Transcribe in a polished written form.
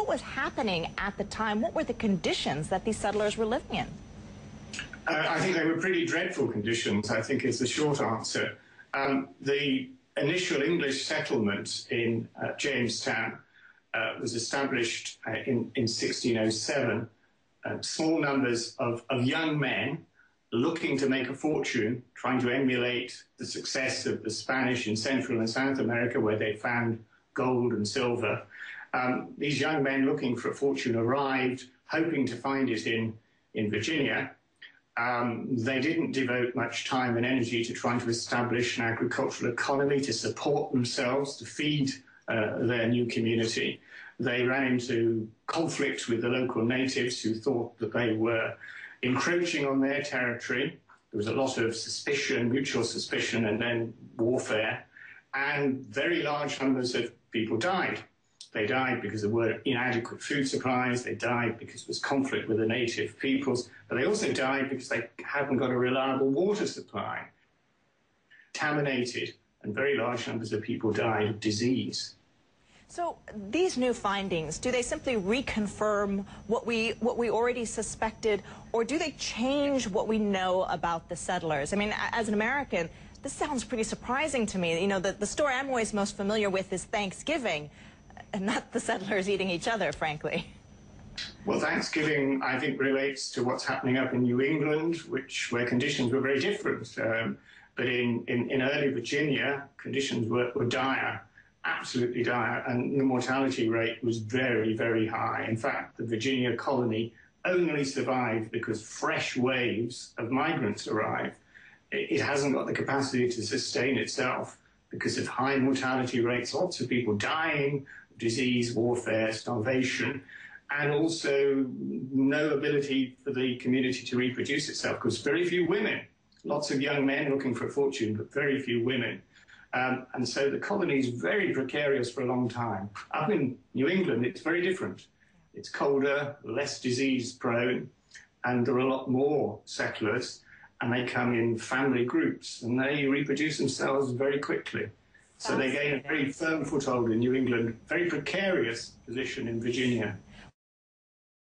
what was happening at the time? What were the conditions that these settlers were living in? I think they were pretty dreadful conditions, I think is the short answer. The initial English settlement in Jamestown was established in 1607. Small numbers of young men looking to make a fortune, trying to emulate the success of the Spanish in Central and South America, where they found gold and silver. These young men looking for a fortune arrived, hoping to find it in Virginia. They didn't devote much time and energy to trying to establish an agricultural economy to support themselves, to feed their new community. They ran into conflict with the local natives who thought that they were encroaching on their territory. There was a lot of suspicion, mutual suspicion, and then warfare. And very large numbers of people died. They died because there were inadequate food supplies. They died because there was conflict with the native peoples. But they also died because they hadn't got a reliable water supply. Contaminated, and very large numbers of people died of disease. So these new findings, do they simply reconfirm what we already suspected, or do they change what we know about the settlers? I mean, as an American, this sounds pretty surprising to me. You know, the story I'm always most familiar with is Thanksgiving, and not the settlers eating each other, frankly. Well, Thanksgiving, I think, relates to what's happening up in New England, where conditions were very different. But in early Virginia, conditions were dire. Absolutely dire, and the mortality rate was very, very high. In fact, the Virginia colony only survived because fresh waves of migrants arrived. It hasn't got the capacity to sustain itself because of high mortality rates, lots of people dying, disease, warfare, starvation, and also no ability for the community to reproduce itself because very few women, lots of young men looking for a fortune, but very few women. And so the colony is very precarious for a long time. Up in New England, it's very different. It's colder, less disease-prone, and there are a lot more settlers, and they come in family groups, and they reproduce themselves very quickly. So they gain a very firm foothold in New England, very precarious position in Virginia.